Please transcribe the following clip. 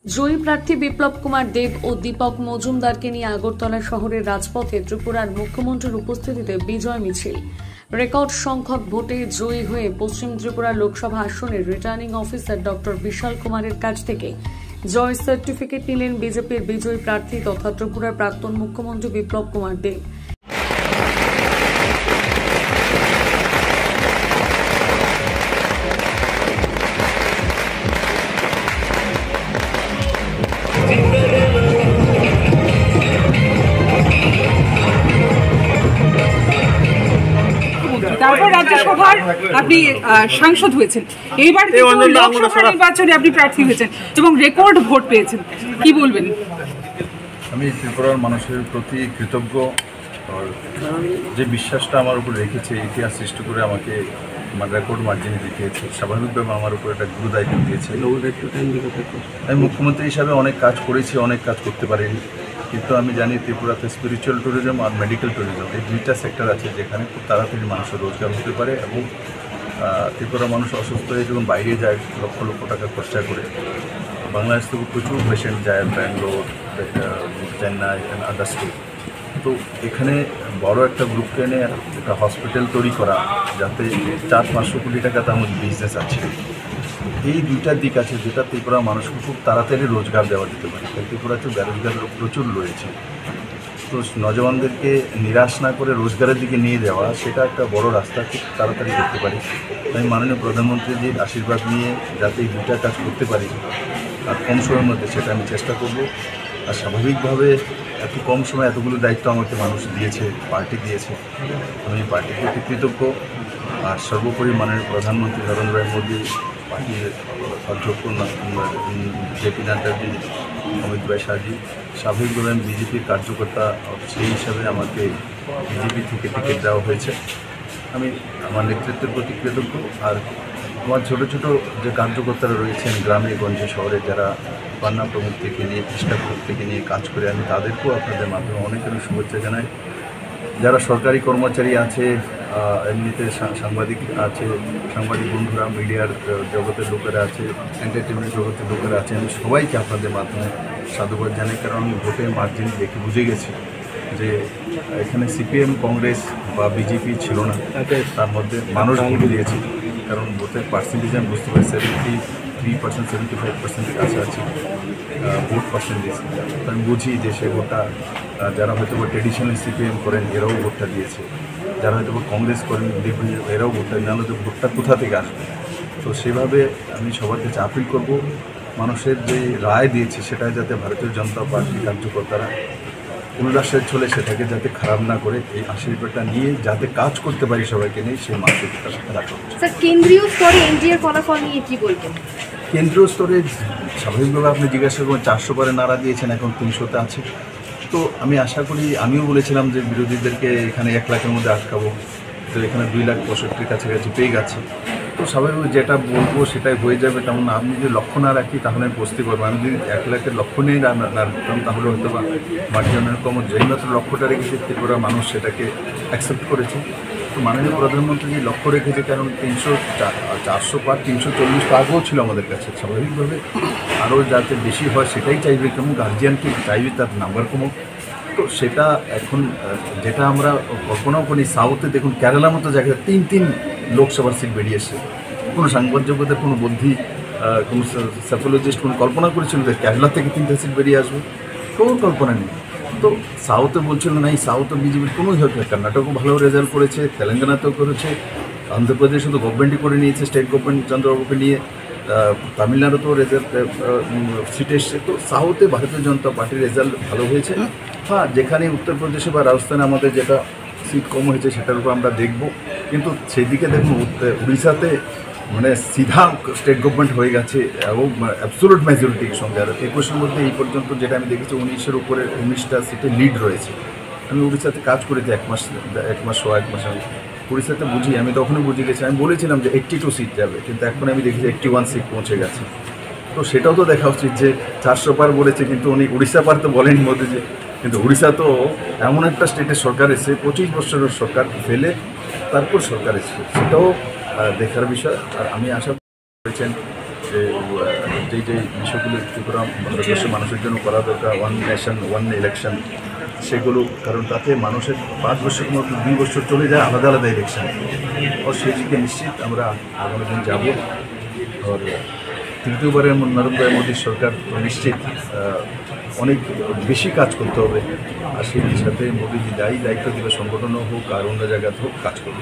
জয়ী প্রার্থী বিপ্লব কুমার দেব ও দীপক মজুমদারকে নিয়ে আগরতলা শহরের রাজপথে ত্রিপুরার মুখ্যমন্ত্রীর উপস্থিতিতে বিজয় মিছিল। রেকর্ড সংখ্যক ভোটে জয়ী হয়ে পশ্চিম ত্রিপুরা লোকসভা আসনের রিটার্নিং অফিসার ডক্টর বিশাল কুমারের কাছ থেকে জয় সার্টিফিকেট নিলেন বিজেপির বিজয়ী প্রার্থী তথা ত্রিপুরার প্রাক্তন মুখ্যমন্ত্রী বিপ্লব কুমার দেব। তারপর রাজ্যসভার আপনি সাংসদ হয়েছেন, এইবার লোকসভা নির্বাচনে আপনি প্রার্থী হয়েছেন এবং রেকর্ড ভোট পেয়েছেন, কি বলবেন? আমি ত্রিপুরার মানুষের প্রতি কৃতজ্ঞ। যে বিশ্বাসটা আমার উপর রেখেছে, ইতিহাস সৃষ্টি করে আমাকে রেকর্ড মার্জিনে জিতিয়েছে, স্বাভাবিকভাবে আমার উপর একটা গুরু দায়িত্ব দিয়েছে। আমি মুখ্যমন্ত্রী হিসাবে অনেক কাজ করেছি, অনেক কাজ করতে পারিনি, কিন্তু আমি জানি ত্রিপুরাতে স্পিরিচুয়াল ট্যুরিজম আর মেডিকেল ট্যুরিজম এই দুইটা সেক্টর আছে যেখানে খুব তাড়াতাড়ি মানুষের রোজগার হতে পারে এবং ত্রিপুরা মানুষ অসুস্থ হয়ে যখন বাইরে যায় লক্ষ লক্ষ টাকা খরচা করে, বাংলাদেশ থেকে প্রচুর পেশেন্ট যায় Bangalore, Chennai and other state. তো এখানে বড় একটা গ্রুপকে এনে একটা হসপিটাল তৈরি করা, যাতে 400-500 কোটি টাকা তার মধ্যে বিজনেস আছে, এই দুইটা দিক আছে যেটা ত্রিপুরা মানুষকে খুব তাড়াতাড়ি রোজগার দেওয়া যেতে পারে। ত্রিপুরাতে বেরোজগার লোক প্রচুর রয়েছে, তো নজওয়ানদেরকে নিরাশ না করে রোজগারের দিকে নিয়ে যাওয়া, সেটা একটা বড় রাস্তা খুব তাড়াতাড়ি করতে পারি। আমি মাননীয় প্রধানমন্ত্রীজির আশীর্বাদ নিয়ে যাতে এই দুইটা কাজ করতে পারি আর কম সময়ের মধ্যে, সেটা আমি চেষ্টা করব। আর স্বাভাবিকভাবে এত কম সময় এতগুলো দায়িত্ব আমাকে মানুষ দিয়েছে, পার্টি দিয়েছে, আমি পার্টির প্রতি কৃতজ্ঞ। আর সর্বোপরি মাননীয় প্রধানমন্ত্রী নরেন্দ্র মোদী, পার্টির অধ্যক্ষ জেপি নাড্ডাজি, অমিত ভাই শাহজি, স্বাভাবিকভাবে আমি বিজেপির কার্যকর্তা, সেই হিসাবে আমাকে বিজেপি থেকে টিকিট দেওয়া হয়েছে। আমি আমার নেতৃত্বের প্রতি কৃতজ্ঞ। আর আমার ছোটো ছোটো যে কার্যকর্তারা রয়েছেন গ্রামে গঞ্জে শহরে, যারা পান্না প্রমুখ থেকে নিয়ে কৃষ্ণাপুর থেকে নিয়ে কাজ করে, আমি তাদেরকেও আপনাদের মাধ্যমে অনেক অনেক শুভেচ্ছা জানাই। যারা সরকারি কর্মচারী আছে, এমনিতে সাংবাদিক আছে, সাংবাদিক বন্ধুরা, মিডিয়ার জগতের লোকেরা আছে, এন্টারটেনমেন্ট জগতের লোকেরা আছে, আমি সবাইকে আপনাদের মাধ্যমে সাধুবাদ জানাই। কারণ আমি ভোটের মার্জিন দেখে বুঝে গেছি যে এখানে সিপিএম, কংগ্রেস বা বিজেপি ছিল না, তার মধ্যে মানুষ ভোট দিয়েছে। কারণ ভোটের পার্সেন্টেজ আমি বুঝতে পারি 73%, 75% কাছাকাছি ভোট পার্সেন্টেজ। তো আমি বুঝি যে সে ভোটটা যারা হয়তো ট্রেডিশনাল সিপিএম করেন এরাও ভোটটা দিয়েছে, যারা হয়তো কংগ্রেস করেন এরাও ভোটটা, নাহলে তো ভোটটা কোথা থেকে আসবে। তো সেভাবে আমি সবার কাছে আপিল করব, মানুষের যে রায় দিয়েছে সেটা যাতে ভারতীয় জনতা পার্টির কার্যকর্তারা উল্লাসের চলে সেটাকে যাতে খারাপ না করে, এই আশীর্বাদটা নিয়ে যাতে কাজ করতে পারি সবাইকে নিয়ে, সেই মানসিকতার সাথে রাখা হচ্ছে। স্যার, কেন্দ্রীয় স্তরে এনডিএর ফলাফল নিয়ে কি বলবেন? কেন্দ্রীয় স্তরে স্বাভাবিকভাবে আপনি জিজ্ঞাসা করুন, 400 পরে নাড়া দিয়েছেন, এখন 300-তে আছে। তো আমি আশা করি, আমিও বলেছিলাম যে বিরোধীদেরকে এখানে 1 লাখের মধ্যে আটকাবো, তো এখানে 2,65,000 কাছাকাছি পেয়ে গেছে। তো স্বাভাবিক যেটা বলবো সেটাই হয়ে যাবে, তেমন আমি যদি লক্ষ্য না রাখি তাহলে আমি বসতে পারবো। আমি যদি 1 লাখের লক্ষ্য নিয়ে না রাখতাম তাহলে হয়তো বা মার্জিনের কম, যেই মাত্র লক্ষ্যটা রেখেছে ত্রিপুরা মানুষ সেটাকে অ্যাকসেপ্ট করেছে। তো মাননীয় প্রধানমন্ত্রী যে লক্ষ্য রেখেছে, কারণ 400 পার 340 আগেও ছিল আমাদের কাছে, স্বাভাবিকভাবে আরও যাতে বেশি হয় সেটাই চাইবে, কেমন গার্জিয়ানকে চাইবে তার নাম্বার কমুক। তো সেটা এখন যেটা আমরা কল্পনাও করি, সাউথে দেখুন কেরালার মতো জায়গায় 3 লোকসভার সিট বেরিয়েছে। কোনো সাংবাদিক জগতের কোনো বুদ্ধি, কোনো সাইকোলজিস্ট কোনো কল্পনা করেছিল যে কেরালা থেকে 3টা সিট বেরিয়ে আসবে? কোনো কল্পনা নেই। তো সাউথে বলছিল না, এই সাউথে বিজেপির কোনোই হয়তো, কর্ণাটকও ভালো রেজাল্ট করেছে, তেলেঙ্গানাতেও করেছে, অন্ধ্রপ্রদেশও তো গভর্নমেন্টই করে নিয়েছে, স্টেট গভর্নমেন্ট চন্দ্রবাবুকে নিয়ে, তামিলনাড়ুতেও রেজাল্ট সিট এসছে। তো সাউথে ভারতীয় জনতা পার্টির রেজাল্ট ভালো হয়েছে। হ্যাঁ, যেখানে উত্তরপ্রদেশে বা রাজস্থানে আমাদের যেটা সিট কম হয়েছে সেটার উপর আমরা দেখব, কিন্তু সেদিকে দেখুন উড়িষ্যাতে মানে সিধা স্টেট গভর্নমেন্ট হয়ে গেছে এবং অ্যাবসোলুট মেজরিটির সঙ্গে। আর 21-এর মধ্যে এই পর্যন্ত যেটা আমি দেখেছি 19-এর উপরে 19টা সিটে লিড রয়েছে। আমি উড়িষ্যাতে কাজ করেছি 1 মাস 1 মাস আমি উড়িষ্যাতে বুঝি, আমি তখনই বুঝে গেছি। আমি বলেছিলাম যে 82 সিট যাবে, কিন্তু এখন আমি দেখেছি 81 সিট পৌঁছে গেছে। তো সেটাও তো দেখা উচিত যে 400 পার বলেছে, কিন্তু উনি উড়িষ্যা পার তো বলেনি মোদিজি। কিন্তু উড়িষ্যা তো এমন একটা স্টেটের সরকার এসে 25 বছরের সরকার ফেলে তারপর সরকার এসেছে, সেটাও দেখার বিষয়। আর আমি আশা করেছেন যে যে বিষয়গুলো ত্রিপুরা ভারতবর্ষের মানুষের জন্য করা দরকার, 1 নেশন 1 ইলেকশন, সেগুলো, কারণ তাতে মানুষের 5 বছর মতো 2 বছর চলে যায় আলাদা আলাদা ইলেকশন। আর সেই দিকে নিশ্চিত আমরা আগামী দিন যাব। আর তৃতীয়বারের নরেন্দ্র মোদী সরকার নিশ্চিত অনেক বেশি কাজ করতে হবে। আর সেই সাথে মোদীজি দায়িত্ব দিবে, সংগঠনও হোক আর অন্য জায়গাতে হোক কাজ করবে।